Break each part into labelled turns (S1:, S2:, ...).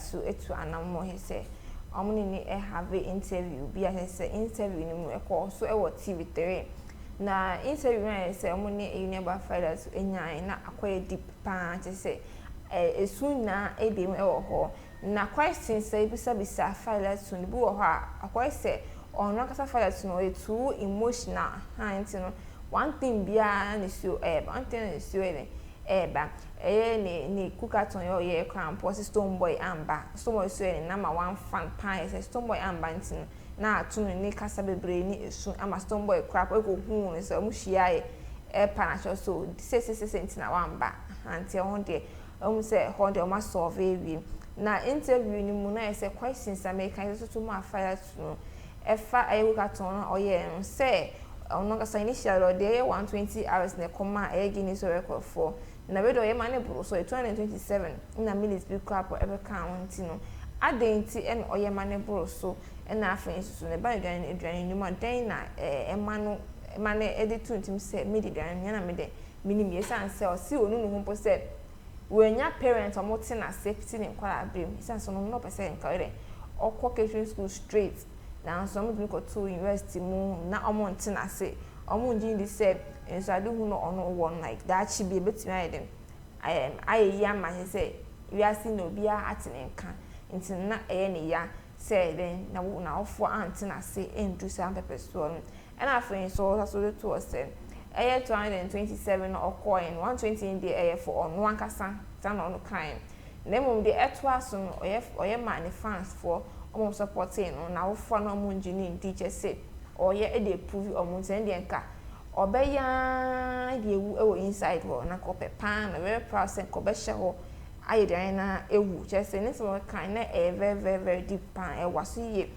S1: to etu anamo he say omuni ni have interview bi a say interview ni mu e ko so e wo TV3 na interview na say omuni Union Faliatu enyan na akoye deep pa che say esu na ebiem e wo ho na questions say bisa Faliatu ni bu wo ho akoye say ono kasa Faliatu no e too emotional hanti no one thing bia na so one thing is so eba ni kukaton yo ye crown post stone boy amba so mo so ni na ma one fan pan say stone boy amba ntin na atunu ni kasa bebre ni esu ama stone boy crap e go hu ni so mu hia e pa na so say ntina wamba anti on de say ho de o ma solve wi na interview ni mu na say questions American so to ma Faliatu no e fa e kukaton o ye say ono kasa initial de 120 hours na koma e Guinness record for na we do ye mane buru so 227 na minutes bi crap ebe kan nti no adenti en oye mane buru so na afin so ne ba edwan ni ma den na mane edit tuntim se me edwan nya na me de minim ye san se o si onu nu humpo se we nya parents o mote na safety ne kwala abrim san so no percent nkare okwo catering school straight na so mo ko to university mu na omo ntina se omo ndi ndi se enso ade hu no ono won like that chi be betimi ayeden ayi ya ma he say we are seeing obia atenenka nti na eye ne ya say then na ofo antina se endu sam pepper so and afin so to say eye 227 okoin 120 in the eye for on one kasa tan on crime nemo de etwa so no oye man fans for omo supporting no na ofo na omo engineer teacher say oye e dey prove omo nten de nka obeya de ewu inside ho na ko pepa na very proud say ko be hye ho ayede na ewu che say ne so kan na very deep pan e waso ye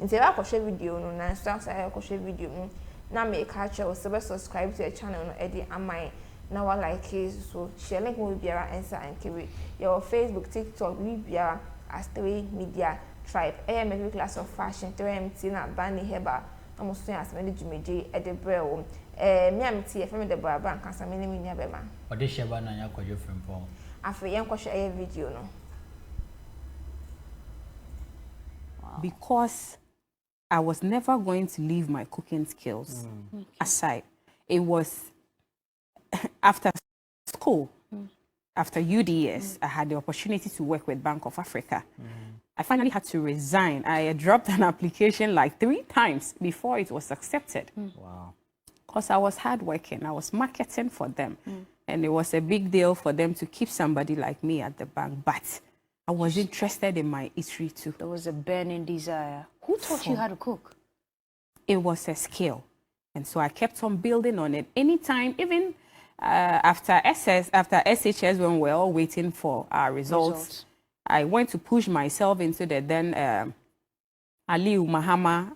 S1: nti ba ko hwe video no na so say ko hwe video no na make catch o subscribe to the channel no e dey amai na wa like so share link mo biara answer and keep your Facebook TikTok we biara as 3 media tribe every class of fashion 3mt na bani heba amoso as me djumedi e de brewo me amti e femi de braba nkansa me ni mi nia bema o de sheba na nya kwajo frempon afa yen kwahwe e video no
S2: because I was never going to leave my cooking skills aside. It was after school, after UDS, I had the opportunity to work with Bank of Africa. I finally had to resign. I dropped an application like 3 times before it was accepted.
S3: Wow.
S2: Because I was hardworking. I was marketing for them. And it was a big deal for them to keep somebody like me at the bank. But I was interested in my eatery too.
S4: There was a burning desire. Who taught you how to cook?
S2: It was a skill. And so I kept on building on it. Anytime, even after SHS, when we were all waiting for our results, I went to push myself into the then Aliu Mahama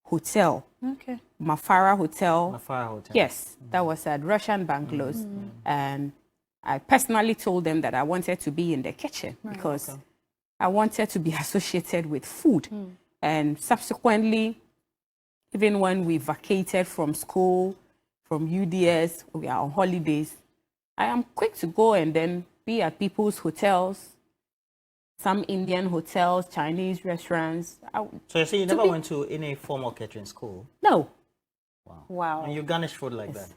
S2: Hotel.
S4: Okay.
S2: Mafara Hotel.
S3: Mafara Hotel.
S2: Yes, that was at Russian Bungalows. And I personally told them that I wanted to be in the kitchen because I wanted to be associated with food. And subsequently, even when we vacated from school, from UDS, we are on holidays, I am quick to go and then be at people's hotels, some Indian hotels, Chinese restaurants.
S3: So you say you never went to any formal catering school?
S2: No.
S4: Wow.
S3: And you garnish food like that?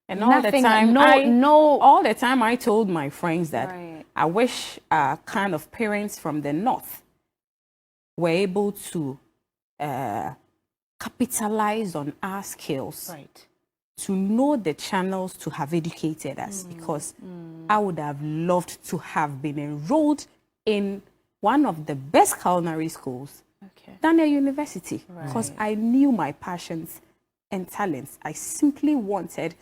S2: And all the time, all the time I told my friends that I wish kind of parents from the north were able to capitalize on our skills, to know the channels to have educated us, because I would have loved to have been enrolled in one of the best culinary schools than a university, because I knew my passions and talents. I simply wanted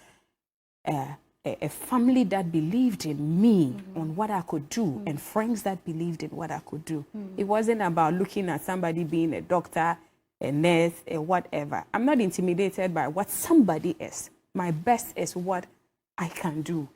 S2: a family that believed in me on what I could do, and friends that believed in what I could do. It wasn't about looking at somebody being a doctor, a nurse, a whatever. I'm not intimidated by what somebody is. My best is what I can do.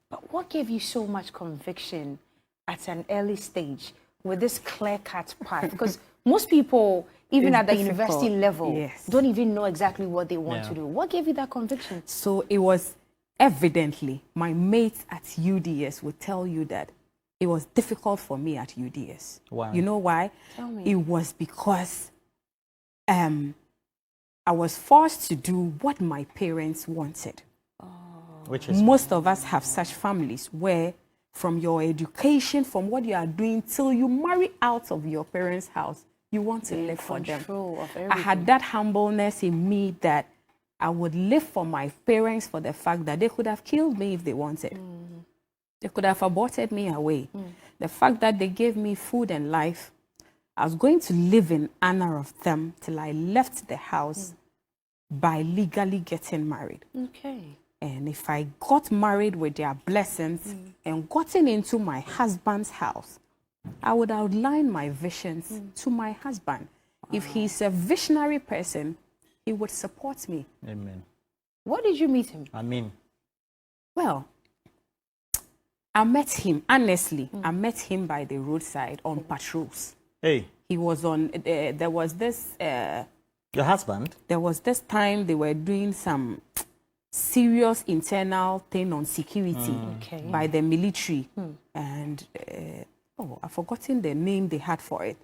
S4: But what gave you so much conviction at an early stage with this clear-cut path? Because most people, even at the university level, don't even know exactly what they want to do. What gave you that conviction?
S2: So it was evidently, my mates at UDS would tell you that it was difficult for me at UDS.
S3: Why?
S2: You know why?
S4: Tell me.
S2: It was because I was forced to do what my parents wanted.
S3: Which is
S2: Most of us have such families where from your education, from what you are doing till you marry out of your parents' house, you want to live for them.
S4: Control of
S2: I
S4: everything.
S2: had that humbleness in me that I would live for my parents for the fact that they could have killed me if they wanted. They could have aborted me away. The fact that they gave me food and life, I was going to live in honor of them till I left the house by legally getting married.
S4: Okay.
S2: And if I got married with their blessings and gotten into my husband's house, I would outline my visions to my husband. If he's a visionary person, he would support me.
S3: Amen.
S4: What did you meet him?
S3: I mean,
S2: Well, I met him, honestly, I met him by the roadside on patrols.
S3: hey,
S2: He was on, there was this time they were doing some serious internal thing on security
S4: Okay.
S2: by the military. And, I've forgotten the name they had for it.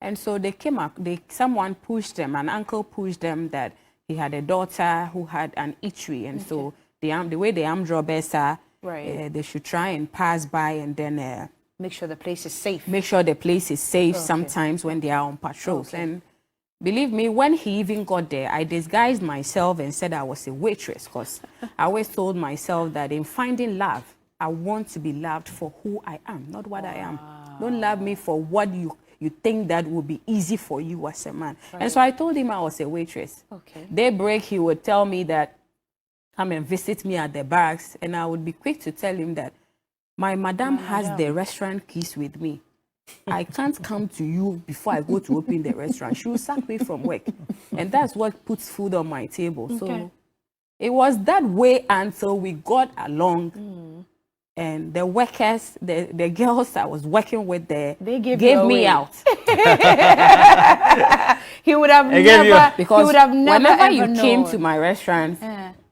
S2: And so they came up, someone pushed them, an uncle pushed them that he had a daughter who had an eatery. And so the way the armed robbers are,
S4: Right.
S2: they should try and pass by and then
S4: Make sure the place is safe.
S2: make sure the place is safe
S4: Okay.
S2: sometimes when they are on patrols. And believe me, when he even got there, I disguised myself and said I was a waitress because I always told myself that in finding love, I want to be loved for who I am, not what I am. Don't love me for what you think that would be easy for you as a man. And so I told him I was a waitress.
S4: Okay.
S2: Daybreak, he would tell me that, come and visit me at the barracks, and I would be quick to tell him that my madam has the restaurant keys with me. I can't come to you before I go to open the restaurant. She will sack me from work. And that's what puts food on my table. So it was that way until we got along. And the workers, the girls I was working with there,
S4: They gave
S2: gave
S4: you
S2: me
S4: away.
S2: out.
S4: He would have
S3: gave you-
S4: never,
S2: Because
S4: he would have never
S2: whenever
S4: ever
S2: you came
S4: known.
S2: to my restaurant,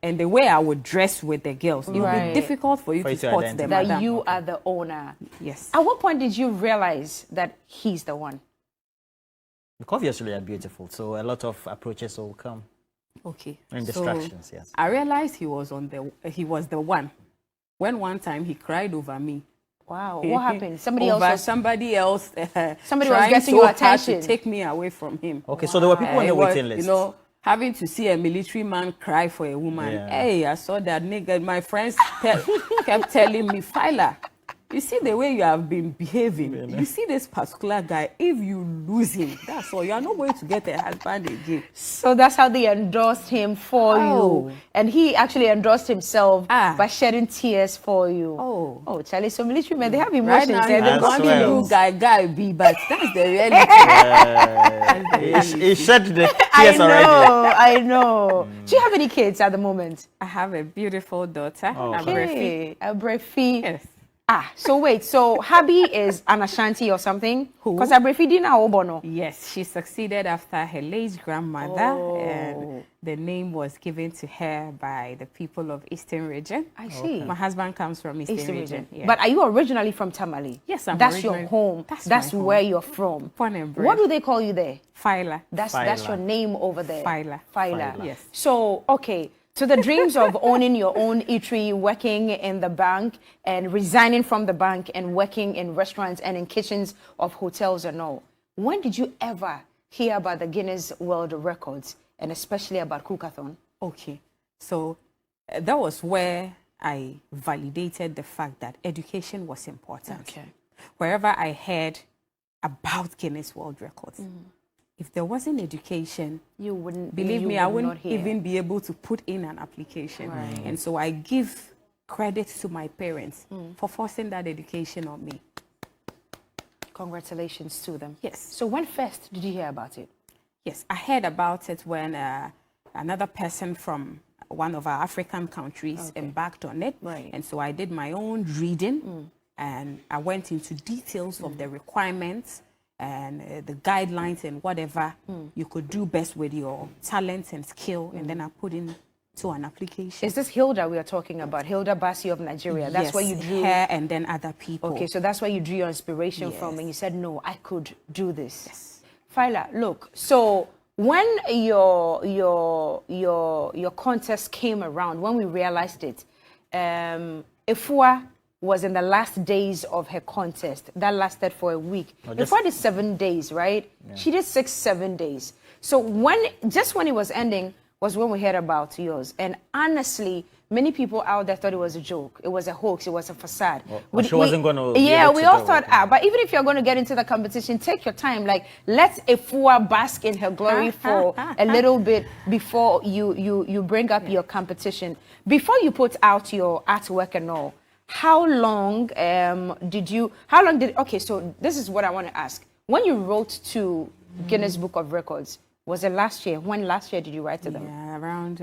S2: and the way I would dress with the girls, it would
S4: Right.
S2: be difficult for you
S3: For
S2: to
S3: you to
S2: spot the
S3: identify.
S4: that
S2: madam.
S4: you are the owner.
S2: Yes.
S4: At what point did you realize that he's the one?
S3: because obviously you're beautiful, so a lot of approaches will come
S2: Okay.
S3: and
S2: So
S3: distractions. Yes.
S2: I realized he was the one. When one time he cried over me.
S4: Wow. What happened? Somebody else
S2: over
S4: was,
S2: somebody else.
S4: Somebody was
S2: trying
S4: getting
S2: so
S4: your
S2: hard
S4: attention.
S2: to take me away from him.
S3: Okay, so there were people on
S2: It
S3: the
S2: was,
S3: waiting list.
S2: You know, having to see a military man cry for a woman.
S3: Yeah.
S2: Hey, I saw that nigga. My friends kept telling me, Fila, you see the way you have been behaving. You see this particular guy, if you lose him, that's all. You are not going to get a husband again.
S4: so that's how they endorsed him for
S2: Oh.
S4: you. And he actually endorsed himself
S2: Ah.
S4: by shedding tears for you.
S2: Oh.
S4: Oh, Charlie, so military men, they have
S2: Right
S4: emotions.
S2: now,
S4: They're
S3: I
S2: they want
S3: swear.
S2: to do guy be, but that's the reality.
S3: He shed the tears already.
S4: I know. Do you have any kids at the moment?
S2: I have a beautiful daughter, Abrefi.
S4: Okay, Abrefi.
S2: Yes.
S4: Ah, so wait, so Habi is an Ashanti or something?
S2: Who?
S4: Because Abrefi didn't know Obono.
S2: Yes, she succeeded after her late grandmother,
S4: Oh.
S2: and the name was given to her by the people of Eastern Region.
S4: I see.
S2: My husband comes from Eastern,
S4: Eastern
S2: Region.
S4: region.
S2: Yeah.
S4: But are you originally from Tamale?
S2: Yes, I'm
S4: That's your
S2: originally-
S4: home.
S2: That's
S4: That's
S2: my home.
S4: where you're from.
S2: Born and bred.
S4: What do they call you there?
S2: Phyla.
S4: That's
S3: Phyla.
S4: your name over there.
S2: Phyla.
S4: Phyla.
S3: Phyla.
S2: Yes.
S4: So, okay. So the dreams of owning your own eatery, working in the bank and resigning from the bank and working in restaurants and in kitchens of hotels and all. When did you ever hear about the Guinness World Records and especially about Cookathon?
S2: Okay. So that was where I validated the fact that education was important.
S4: Okay.
S2: Wherever I heard about Guinness World Records, if there wasn't education,
S4: You wouldn't
S2: believe
S4: you
S2: me, I
S4: would
S2: wouldn't
S4: not hear.
S2: even be able to put in an application. And so I give credit to my parents for forcing that education on me.
S4: Congratulations to them.
S2: Yes.
S4: So when first did you hear about it?
S2: Yes, I heard about it when another person from one of our African countries embarked on it.
S4: Right.
S2: And so I did my own reading and I went into details of the requirements and the guidelines and whatever you could do best with your talent and skill. And then I put in to an application.
S4: Is this Hilda we are talking about? Hilda Basi of Nigeria? That's where you drew...
S2: her and then other people.
S4: Okay, so that's where you drew your inspiration from, and you said, no, I could do this. Yes. Fila, look, so when your contest came around, when we realized it, Efua was in the last days of her contest. That lasted for a week. Efua did 7 days, right? Yeah. She did 6-7 days. So when it was ending was when we heard about yours. And honestly, many people out there thought it was a joke. It was a hoax. It was a facade.
S3: Well, she wasn't going to...
S4: Yeah, we all thought, but even if you're going to get into the competition, take your time. Like, let Efua bask in her glory for a little bit before you bring up your competition. Before you put out your artwork and all, how long okay, so this is what I want to ask. When you wrote to Guinness Book of Records, was it last year? When last year did you write to them?
S2: Yeah, around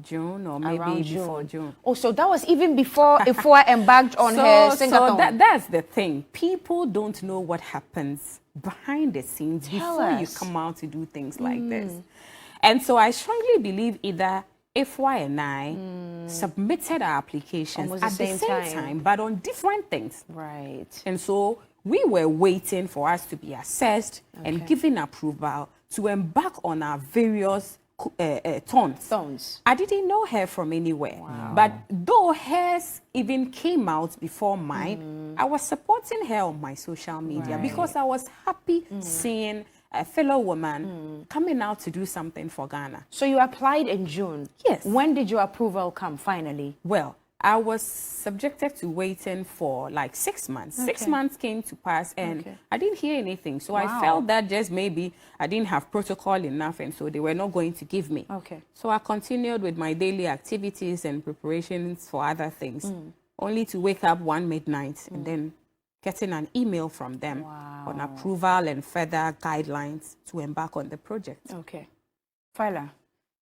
S2: June or maybe before June.
S4: Oh, so that was even before Efua embarked on her sing-a-thon.
S2: So that's the thing. People don't know what happens behind the scenes before you come out to do things like this. And so I strongly believe either Efua and I submitted our applications at the same time, but on different things.
S4: Right.
S2: And so we were waiting for us to be assessed and given approval to embark on our various thons. I didn't know her from anywhere. Wow. But though hers even came out before mine, I was supporting her on my social media because I was happy seeing a fellow woman coming out to do something for Ghana.
S4: So you applied in June?
S2: Yes.
S4: When did your approval come finally?
S2: Well, I was subjected to waiting for like 6 months. 6 months came to pass and I didn't hear anything. So I felt that just maybe I didn't have protocol enough and so they were not going to give me.
S4: Okay.
S2: So I continued with my daily activities and preparations for other things, only to wake up one midnight and then getting an email from them on approval and further guidelines to embark on the project.
S4: Okay. Fila,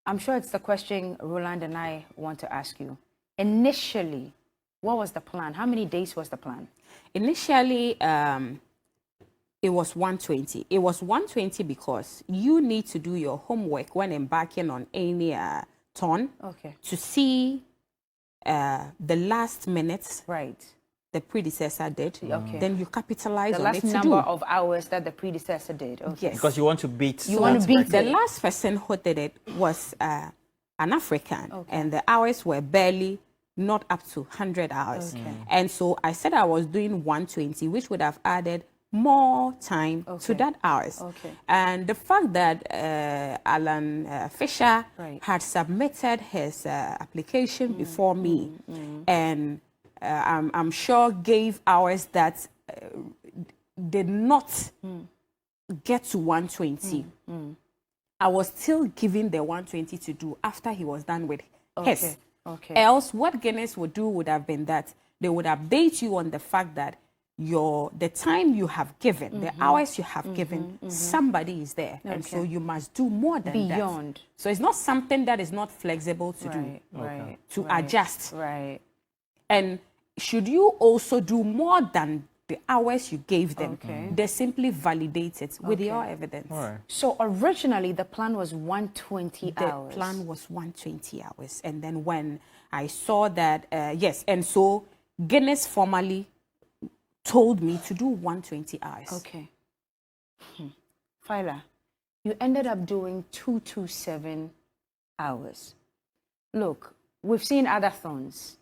S4: I'm sure it's the question Roland and I want to ask you. Initially, what was the plan? How many days was the plan?
S2: Initially, it was 120. It was 120 because you need to do your homework when embarking on any ton to see the last minutes the predecessor did. Then you capitalize on it to do.
S4: The last number of hours that the predecessor did.
S2: Yes.
S3: Because you want to beat...
S2: You want to beat... The last person who did it was... an African, and the hours were barely not up to 100 hours. And so I said I was doing 120, which would have added more time to that hours. And the fact that Alan Fisher had submitted his application before me, and I'm sure gave hours that did not get to 120. I was still giving the 120 to do after he was done with his. Else, what Guinness would do would have been that they would update you on the fact that the time you have given, the hours you have given, somebody is there. And so you must do more than that. So it's not something that is not flexible to do, to adjust. And should you also do more than the hours you gave them, they simply validate it with your evidence.
S4: So originally the plan was 120 hours.
S2: The plan was 120 hours. And then when I saw that, yes, and so Guinness formally told me to do 120 hours.
S4: Fila, you ended up doing 227 hours. Look, we've seen other thons.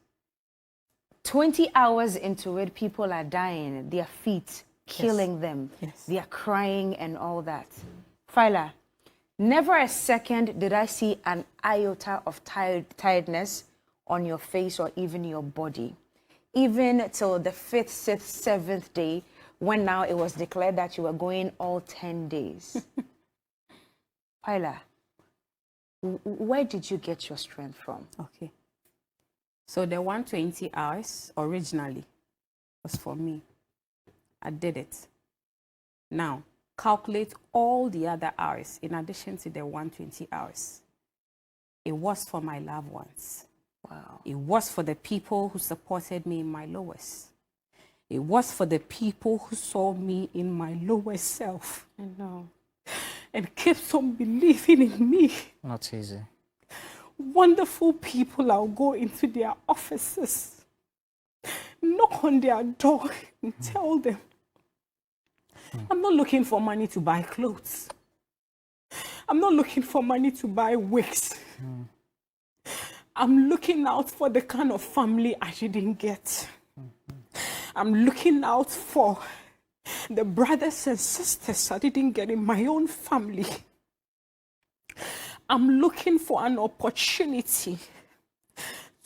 S4: 20 hours into it, people are dying, their feet killing them. They are crying and all that. Fila, never a second did I see an iota of tiredness on your face or even your body. Even till the 5th, 6th, 7th day, when now it was declared that you were going all 10 days. Fila, where did you get your strength from?
S2: So the 120 hours originally was for me. I did it. Now, calculate all the other hours in addition to the 120 hours. It was for my loved ones. It was for the people who supported me in my lowest. It was for the people who saw me in my lowest self.
S4: I know.
S2: And kept on believing in me.
S3: Not easy.
S2: wonderful people, I'll go into their offices, knock on their door and tell them, I'm not looking for money to buy clothes. I'm not looking for money to buy wigs. I'm looking out for the kind of family I didn't get. I'm looking out for the brothers and sisters I didn't get in my own family. I'm looking for an opportunity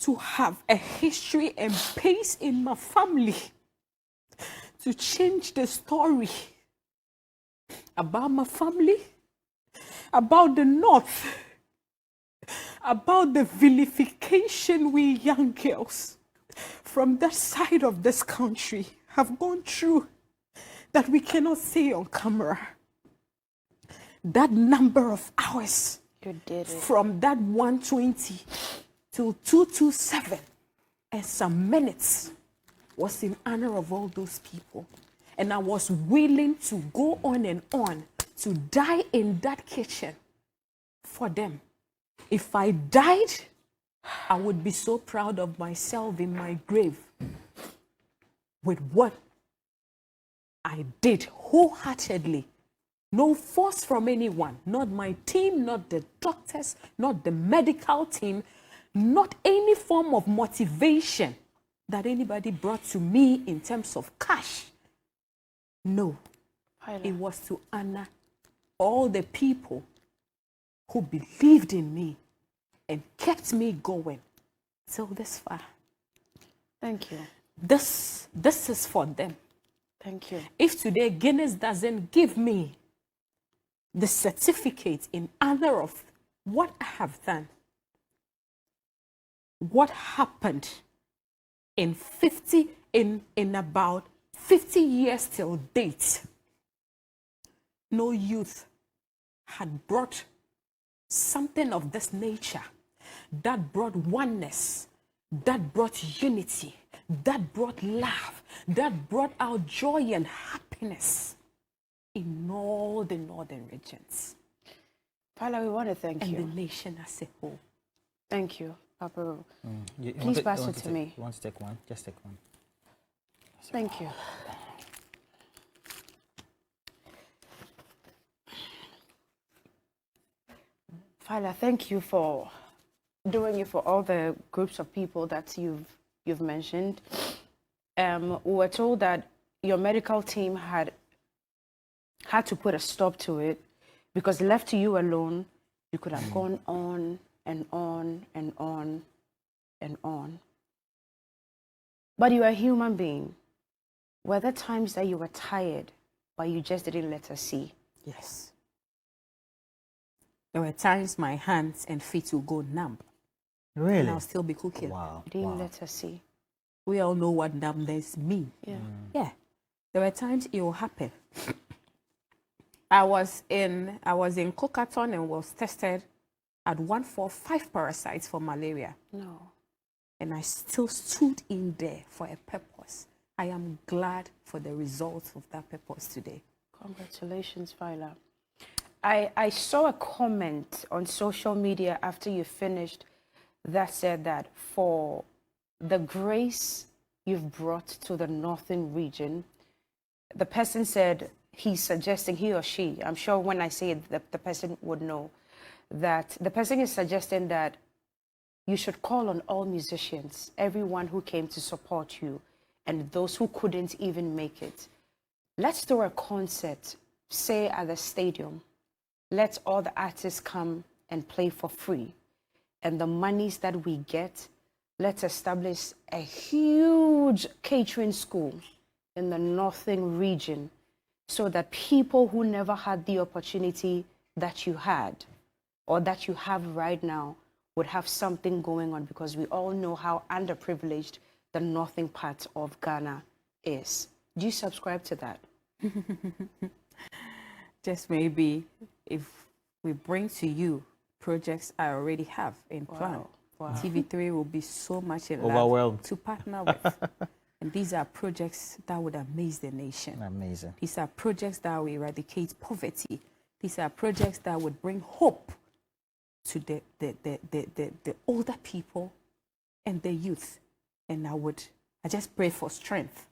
S2: to have a history and pace in my family, to change the story about my family, about the North, about the vilification we young girls from that side of this country have gone through that we cannot say on camera. That number of hours,
S4: you did it.
S2: From that 120 till 227 and some minutes, was in honor of all those people. And I was willing to go on and on to die in that kitchen for them. If I died, I would be so proud of myself in my grave with what I did wholeheartedly. No force from anyone, not my team, not the doctors, not the medical team, not any form of motivation that anybody brought to me in terms of cash. No, it was to honor all the people who believed in me and kept me going till this far.
S4: Thank you.
S2: This is for them.
S4: Thank you.
S2: If today Guinness doesn't give me the certificate in honor of what I have done, what happened in about 50 years till date, no youth had brought something of this nature that brought oneness, that brought unity, that brought love, that brought out joy and happiness in all the northern regions.
S4: Paula, we want to thank you.
S2: And the nation as a whole.
S4: Thank you, Papa.
S3: Please
S4: pass it to me.
S3: You want to take one? Just take one.
S4: Thank you. Fala, thank you for doing it for all the groups of people that you've mentioned. We were told that your medical team had to put a stop to it because left to you alone, you could have gone on and on and on and on. But you are a human being. Were there times that you were tired, but you just didn't let us see?
S2: Yes. There were times my hands and feet would go numb.
S3: Really?
S2: And I'll still be cooking.
S3: Wow.
S4: You didn't let us see.
S2: We all know what numbness means.
S4: Yeah.
S2: Yeah. There were times it will happen. I was in Cocaton and was tested at 145 parasites for malaria.
S4: No.
S2: And I still stood in there for a purpose. I am glad for the results of that purpose today.
S4: Congratulations, Fila. I saw a comment on social media after you finished that said that for the grace you've brought to the northern region, the person said he's suggesting, he or she, I'm sure when I say it, the person would know, that the person is suggesting that you should call on all musicians, everyone who came to support you, and those who couldn't even make it. Let's do a concert, say at the stadium. Let all the artists come and play for free. And the monies that we get, let's establish a huge catering school in the northern region so that people who never had the opportunity that you had or that you have right now would have something going on, because we all know how underprivileged the northern part of Ghana is. Do you subscribe to that?
S2: Just maybe if we bring to you projects I already have in plan.
S4: Wow.
S2: TV3 will be so much in
S3: Overwhelmed.
S2: love to partner with. And these are projects that would amaze the nation.
S3: Amazing.
S2: These are projects that will eradicate poverty. These are projects that would bring hope to the older people and the youth. And I just pray for strength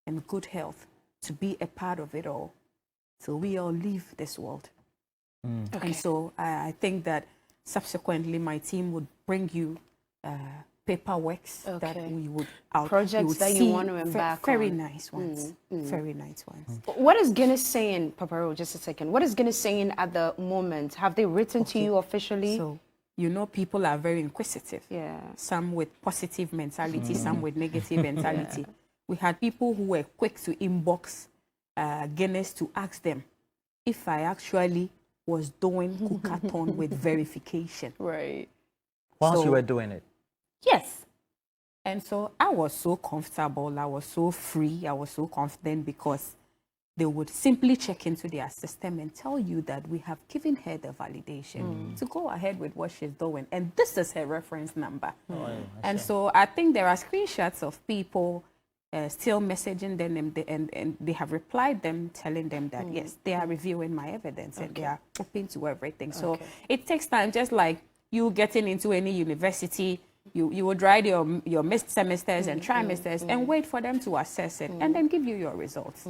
S2: and good health to be a part of it all. So we all leave this world.
S4: Okay.
S2: And so I think that subsequently my team would bring you paperwork that we would
S4: projects that you want to embark
S2: very
S4: on.
S2: Nice ones. Very nice ones.
S4: What is Guinness saying, Paparo, just a second? What is Guinness saying at the moment? Have they written to you officially?
S2: So, you know, people are very inquisitive.
S4: Yeah.
S2: Some with positive mentality, some with negative mentality. We had people who were quick to inbox Guinness to ask them if I actually was doing cookathon with verification.
S4: Right.
S3: Whilst you were doing it?
S2: Yes. And so I was so comfortable, I was so free, I was so confident because they would simply check into their system and tell you that we have given her the validation to go ahead with what she's doing. And this is her reference number. And so I think there are screenshots of people still messaging them and they have replied them telling them that, yes, they are reviewing my evidence and they are open to everything. So it takes time, just like you getting into any university. You would write your missed semesters and trimesters and wait for them to assess it and then give you your results.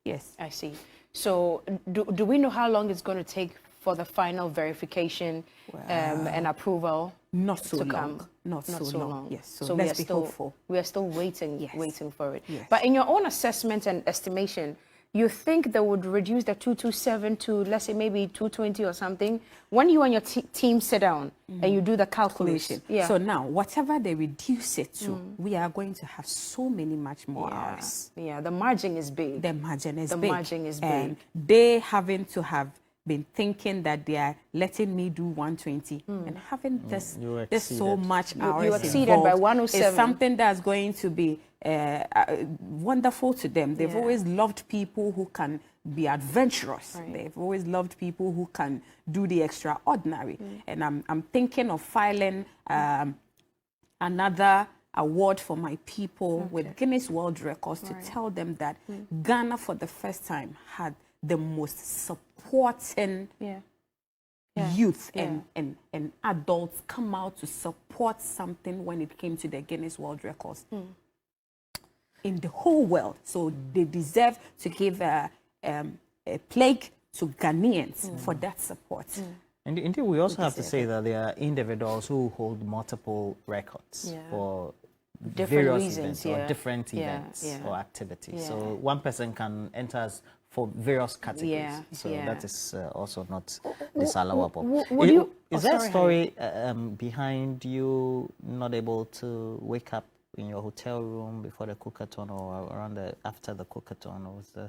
S2: Yes.
S4: I see. So do we know how long it's going to take for the final verification and approval?
S2: Not so
S4: to
S2: long.
S4: come?
S2: Not so long. Yes. So
S4: we
S2: let's be hopeful.
S4: We are still waiting,
S2: Yes.
S4: waiting for it.
S2: Yes.
S4: But in your own assessment and estimation, you think they would reduce the 227 to, let's say, maybe 220 or something? When you and your team sit down and you do the calculation. Yeah.
S2: So now, whatever they reduce it to, we are going to have so many much more hours.
S4: Yeah, the margin is big.
S2: The margin is big.
S4: The margin is big.
S2: And they having to have been thinking that they are letting me do 120 and having this so much hours
S4: you exceeded by 107
S2: is something that's going to be wonderful to them. They've always loved people who can be adventurous.
S4: Right.
S2: They've always loved people who can do the extraordinary. And I'm thinking of filing another award for my people with Guinness World Records to tell them that Ghana for the first time had the most supporting youth and adults come out to support something when it came to the Guinness World Records in the whole world. So they deserve to give a plaque to Ghanaians for that support.
S3: And indeed, we also have to say that there are individuals who hold multiple records for
S4: different
S3: various
S4: reasons,
S3: events or different events or activities. So one person can enter us for various categories. So that is also not disallowable. Is there a story behind you not able to wake up in your hotel room before the cookathon or around after the cookathon? Or was there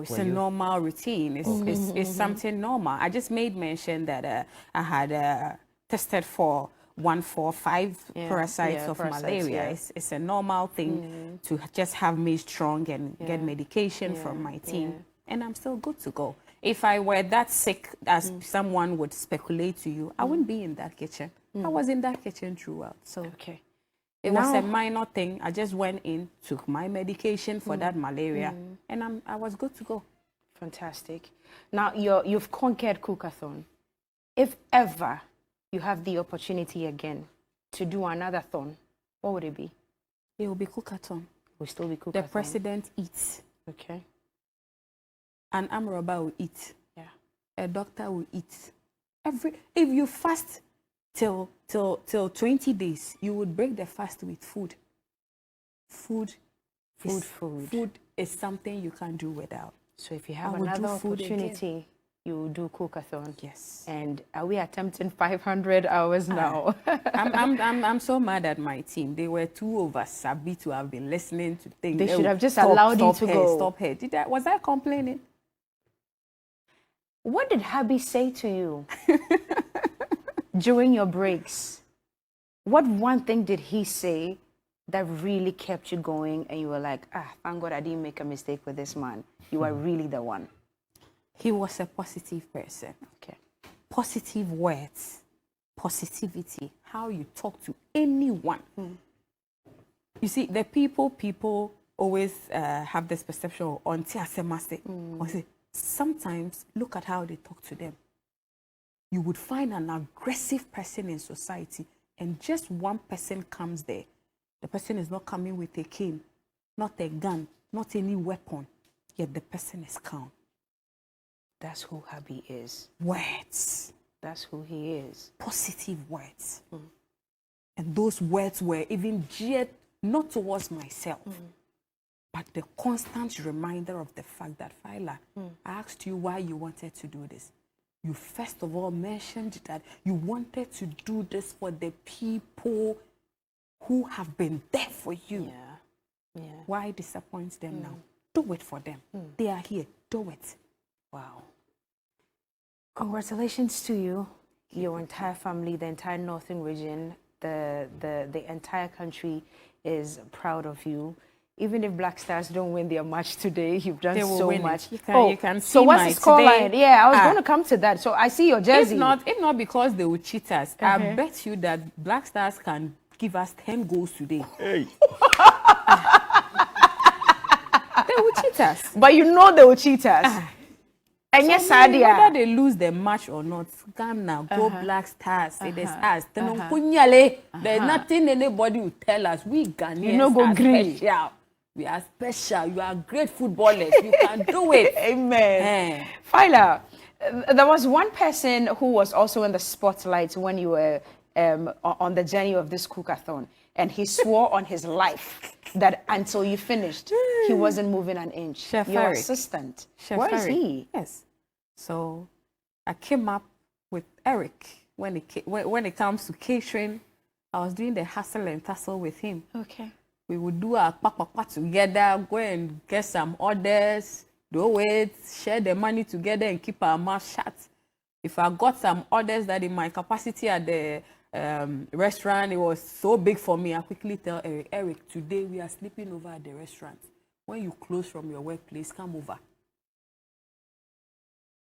S2: it's a normal routine. It's something normal. I just made mention that I had tested for 145 parasites of malaria. It's a normal thing to just have me strong and get medication from my team. And I'm still good to go. If I were that sick, as someone would speculate to you, I wouldn't be in that kitchen. I was in that kitchen throughout. So it was a minor thing. I just went in, took my medication for that malaria, and I was good to go.
S4: Fantastic. Now, you've conquered cookathon. If ever you have the opportunity again to do another thon, what would it be?
S2: It will be cookathon.
S4: It will still be cookathon.
S2: The president eats.
S4: Okay.
S2: An arm robber will eat.
S4: Yeah.
S2: A doctor will eat. If you fast till 20 days, you would break the fast with food. Food is something you can't do without.
S4: So if you have another opportunity, you will do cookathon.
S2: Yes.
S4: And are we attempting 500 hours now?
S2: I'm so mad at my team. They were too over savvy to have been listening to things.
S4: They should have just allowed you to go.
S2: Stop here. Was I complaining?
S4: What did Habi say to you during your breaks? What one thing did he say that really kept you going and you were like, thank God I didn't make a mistake with this man. You are really the one.
S2: He was a positive person.
S4: Okay.
S2: Positive words, positivity, how you talk to anyone. You see, the people always have this perception of sometimes look at how they talk to them. you would find an aggressive person in society, and just one person comes there. The person is not coming with a cane, not a gun, not any weapon, yet the person is calm.
S4: That's who Habi is.
S2: Words.
S4: That's who he is.
S2: Positive words. And those words were even geared not towards myself, but the constant reminder of the fact that, Fila, I asked you why you wanted to do this. You first of all mentioned that you wanted to do this for the people who have been there for you.
S4: Yeah.
S2: Why disappoint them now? Do it for them. They are here. Do it.
S4: Wow. Congratulations to you, your entire family, the entire northern region, the entire country is proud of you. Even if Black Stars don't win their match today, you've done so much.
S2: You can see
S4: so what's the scoreline? Yeah, I was going to come to that. So I see your jersey.
S2: If not because they will cheat us, I bet you that Black Stars can give us 10 goals today.
S3: Hey.
S2: They will cheat us.
S4: But you know they will cheat us. And yes,
S2: whether they lose the match or not, Ghana, go Black Stars. It is us. There's nothing anybody will tell us. We Ghanaians are special. We are special. You are great footballers. You can do it.
S4: Amen. Fila, there was one person who was also in the spotlight when you were on the journey of this cookathon, and he swore on his life that until you finished, he wasn't moving an inch.
S2: Chef
S4: Your
S2: Eric.
S4: assistant.
S2: Chef
S4: Where is
S2: Eric.
S4: he?
S2: Yes. So I came up with Eric when it comes to catering. I was doing the hustle and tussle with him.
S4: Okay.
S2: We would do our pa together, go and get some orders, do it, share the money together and keep our mouth shut. If I got some orders that in my capacity at the restaurant, it was so big for me, I quickly tell Eric, today we are sleeping over at the restaurant. When you close from your workplace, come over.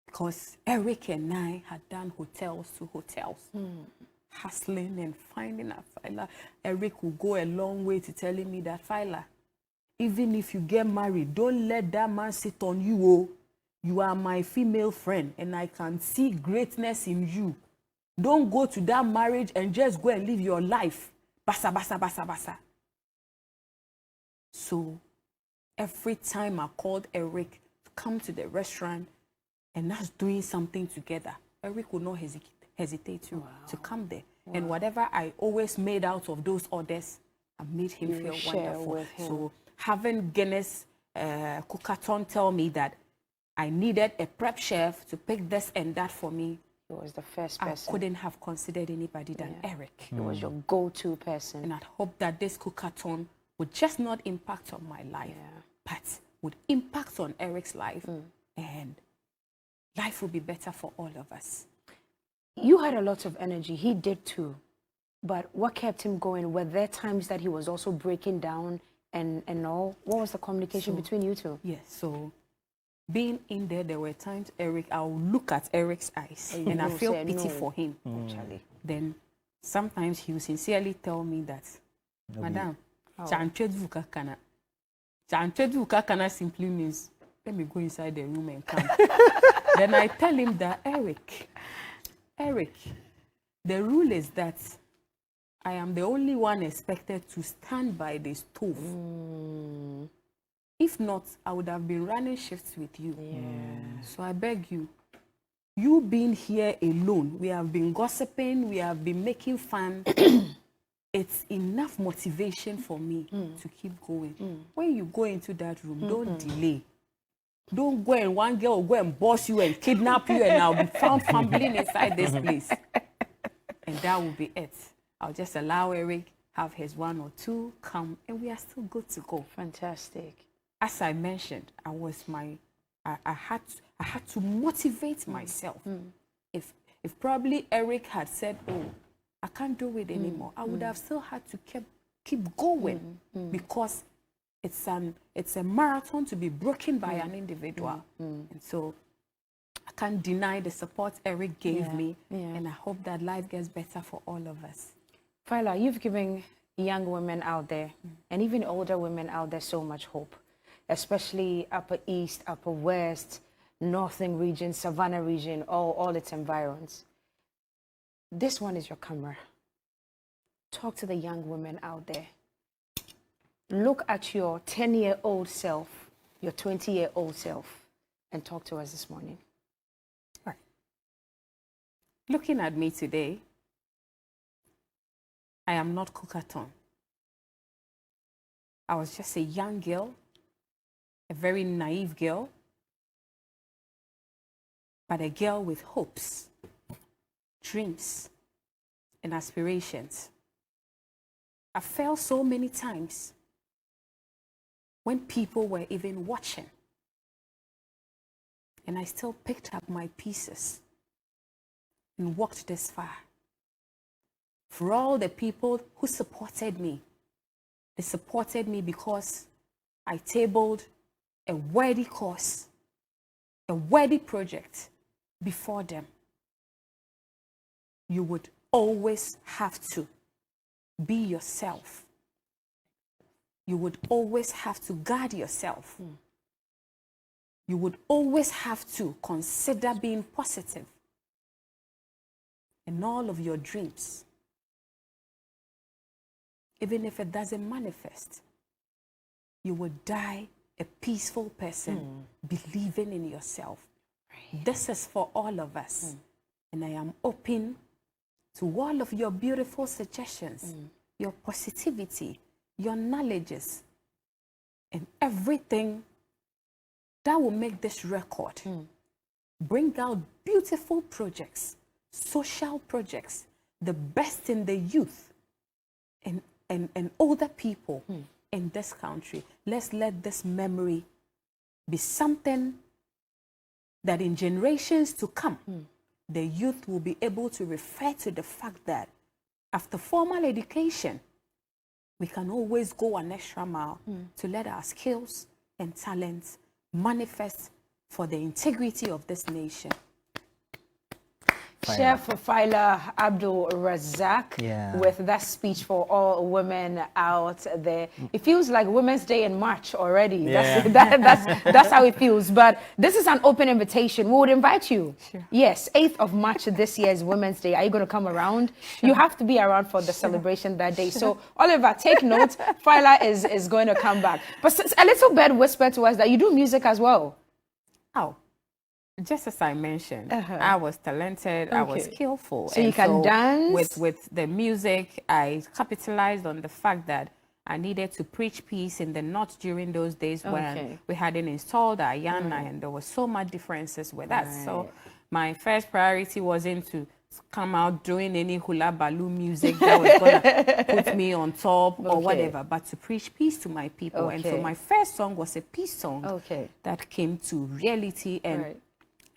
S2: Because Eric and I had done hotels to hotels, hustling and finding a Fila. Eric will go a long way to telling me that, Fila, even if you get married, don't let that man sit on you. Oh. You are my female friend, and I can see greatness in you. Don't go to that marriage and just go and live your life. Basa, basa, basa, basa. So every time I called Eric to come to the restaurant and us doing something together, Eric would not hesitate to come there. Wow. And whatever I always made out of those orders, I made him feel wonderful. So having Guinness Cookathon tell me that I needed a prep chef to pick this and that for me,
S4: he was the first person.
S2: I couldn't have considered anybody than Eric.
S4: He was your go-to person.
S2: And I hope that this Cookathon would just not impact on my life, but would impact on Eric's life. And life will be better for all of us.
S4: You had a lot of energy. He did too. But what kept him going? Were there times that he was also breaking down and all? What was the communication between you two?
S2: Yes, so being in there were times I'll look at Eric's eyes and I feel pity for him. Then sometimes he will sincerely tell me that, Madam, Chanchedu kana simply means, let me go inside the room and come. Then I tell him that, Eric, the rule is that I am the only one expected to stand by the stove. If not, I would have been running shifts with you. So I beg you, you being here alone, we have been gossiping, we have been making fun. It's enough motivation for me to keep going. When you go into that room, don't delay. Don't go and one girl will go and boss you and kidnap you and I'll be found fumbling inside this place. And that will be it. I'll just allow Eric have his one or two, come, and we are still good to go.
S4: Fantastic.
S2: As I mentioned, I had to motivate myself. If probably Eric had said, oh, I can't do it anymore, I would have still had to keep going because it's a marathon to be broken by an individual. And so I can't deny the support Eric gave me, and I hope that life gets better for all of us.
S4: Fila, you've given young women out there and even older women out there so much hope, especially Upper East, Upper West, Northern region, Savannah region, all its environs. This one is your camera. Talk to the young women out there. Look at your 10-year-old self, your 20-year-old self, and talk to us this morning.
S2: Right. Looking at me today, I am not Cocaton. I was just a young girl, a very naive girl, but a girl with hopes, dreams, and aspirations. I fell so many times when people were even watching. And I still picked up my pieces and walked this far. For all the people who supported me, they supported me because I tabled a worthy cause, a worthy project before them. You would always have to be yourself. You would always have to guard yourself. You would always have to consider being positive in all of your dreams. Even if it doesn't manifest, you would die a peaceful person, believing in yourself. Right. This is for all of us. And I am open to all of your beautiful suggestions, your positivity, your knowledges, and everything that will make this record bring out beautiful projects, social projects, the best in the youth and older people in this country. Let's let this memory be something that in generations to come, the youth will be able to refer to the fact that after formal education, we can always go an extra mile to let our skills and talents manifest for the integrity of this nation.
S4: Chef Faliatu Abdul Razak with that speech for all women out there. It feels like Women's Day in March already. That's how it feels. But this is an open invitation. We would invite you. Sure. Yes, 8th of March this year is Women's Day. Are you going to come around? Sure. You have to be around for the celebration that day. Sure. So Oliver, take note. Faliatu is going to come back. But a little bit whispered to us that you do music as well.
S2: Oh. Just as I mentioned, I was talented, I was skillful.
S4: So you can dance?
S2: With the music, I capitalized on the fact that I needed to preach peace in the North during those days when we hadn't installed Ayana and there was so much differences with us. So my first priority wasn't to come out doing any hula baloo music that was going to put me on top or whatever, but to preach peace to my people. And so my first song was a peace song that came to reality, and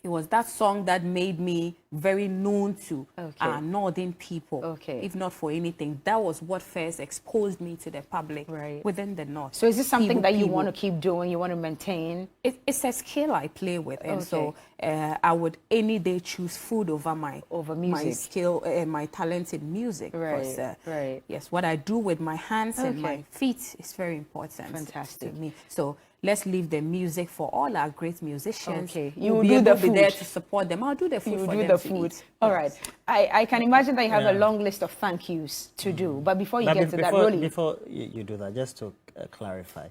S2: it was that song that made me very known to our northern people. If not for anything, that was what first exposed me to the public within the North.
S4: So is this something that you want to keep doing, you want to maintain?
S2: It's a skill I play with. And so I would any day choose food over music. My skill, my talent in music. Yes, what I do with my hands and my feet is very important to me. So let's leave the music for all our great musicians.
S4: You will do the food.
S2: Be there to support them. I'll do the food for them to eat.
S4: All right. I can imagine that you have a long list of thank yous to do. But before you get to that, Rolly.
S3: Before you do that, just to clarify,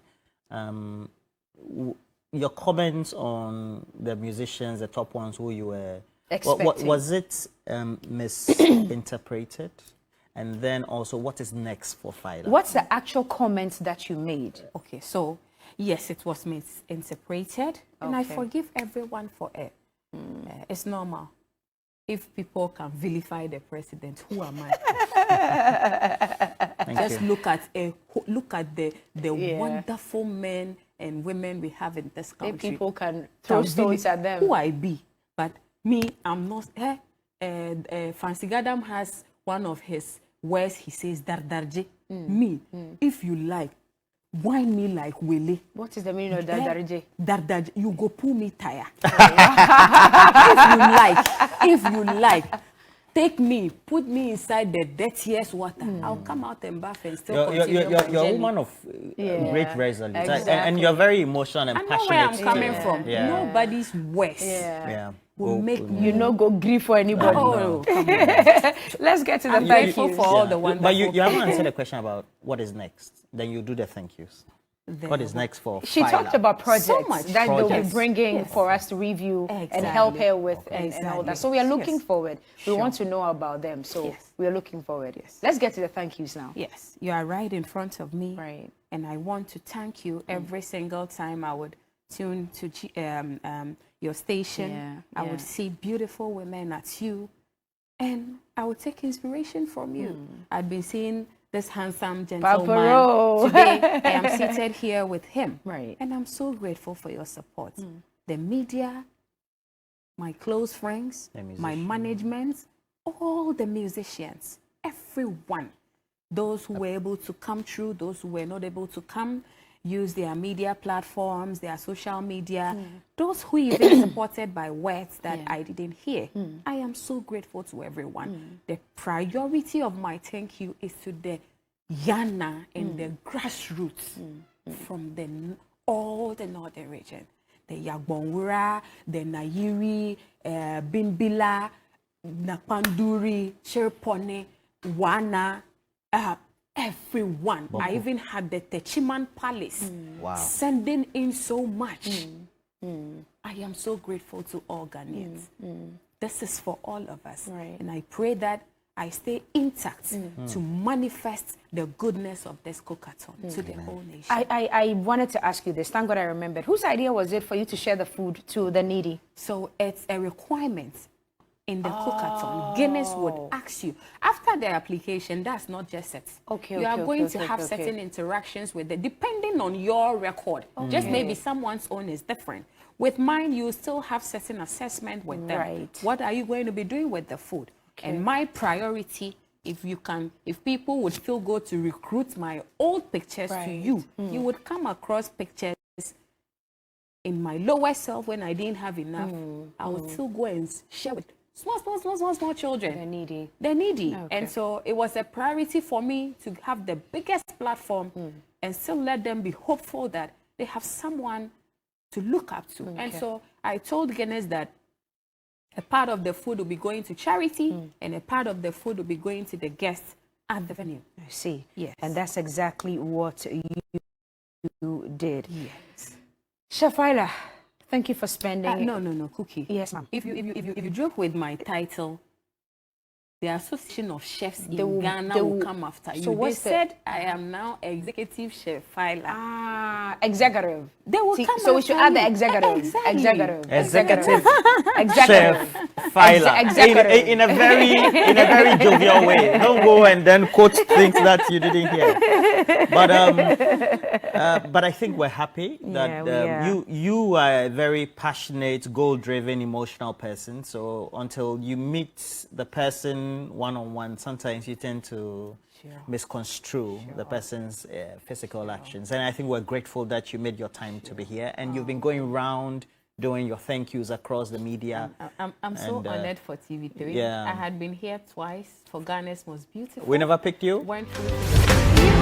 S3: your comments on the musicians, the top ones who you were expecting, was it misinterpreted? And then also, what is next for Faliatu?
S4: What's the actual comments that you made?
S2: Okay, so yes, it was misinterpreted, and I forgive everyone for it. It's normal. If people can vilify the president, who am I? Just look at the wonderful men and women we have in this country.
S4: If people can throw stones at them,
S2: who I be? But me, I'm not. Fancy Gadam has one of his words. He says, "Dardarje." Me, if you like, whine me like Willie.
S4: What is the meaning of dardarje?
S2: Dardarje, you go pull me tire. If you like, take me, put me inside the dirtiest water. I'll come out and bath and still continue.
S3: You're a woman of great resilience, and you're very emotional and passionate.
S2: I know where I'm coming from. Nobody's worse will make
S4: you no go grief for anybody.
S2: Oh, come on.
S4: Let's get to the
S2: I'm
S4: thank
S2: grateful
S4: yous.
S2: for all the wonderful.
S3: But you haven't answered the question about what is next. Then you do the thank yous. What is next for
S4: She
S3: Faliatu?
S4: talked about projects
S2: So much
S4: that they'll be
S3: projects.
S4: bringing for us to review and help her with and all that. So we are looking forward. We want to know about them. So we are looking forward. Let's get to the thank yous now.
S2: Yes, you are right in front of me.
S4: Right.
S2: And I want to thank you every single time I would tune to your station. I would see beautiful women at you. And I would take inspiration from you. I'd been seeing this handsome gentleman. Today, I am seated here with him.
S4: Right.
S2: And I'm so grateful for your support. The media, my close friends, my management, all the musicians, everyone. Those who were able to come through, those who were not able to come, use their media platforms, their social media, those who even supported by words that I didn't hear. I am so grateful to everyone. The priority of my thank you is to the Yana in the grassroots from all the northern region. The Yagbonwura, the Nayiri, Bimbila, Napanduri, Sherpone, Wana, everyone. I even had the Techiman Palace sending in so much. I am so grateful to all Ghanaians. This is for all of us. And I pray that I stay intact to manifest the goodness of this cookathon to the whole nation.
S4: I wanted to ask you this. Thank God I remembered. Whose idea was it for you to share the food to the needy?
S2: So it's a requirement in the cookathon. Guinness would ask you after the application. That's not just it. You are going to have certain interactions with it depending on your record. Just maybe someone's own is different. With mine, you still have certain assessment with them. What are you going to be doing with the food? And my priority, if people would feel good to recruit my old pictures to you, you would come across pictures in my lower self when I didn't have enough. I would still go and share with small children. They're needy. And so it was a priority for me to have the biggest platform and still let them be hopeful that they have someone to look up to. And so I told Guinness that a part of the food will be going to charity and a part of the food will be going to the guests at the venue.
S4: I see. Yes. And that's exactly what you did.
S2: Yes.
S4: Chef Faliatu, thank you for spending...
S2: No, Cookie.
S4: Yes, ma'am.
S2: If you joke with my title, the Association of Chefs in Ghana will come after you. They said I am now Executive Chef Faliatu.
S4: Executive.
S2: They will come
S4: so we should add the executive.
S3: Executive Chef Faliatu. In a very jovial way. Don't go and then quote things that you didn't hear. But I think we're happy that you are a very passionate, goal-driven, emotional person. So until you meet the person one-on-one, sometimes you tend to misconstrue the person's physical actions. And I think we're grateful that you made your time to be here. And you've been going around doing your thank yous across the media.
S2: I'm so honored for TV3. I had been here twice for Ghana's Most Beautiful.
S3: We never picked you?
S2: Went through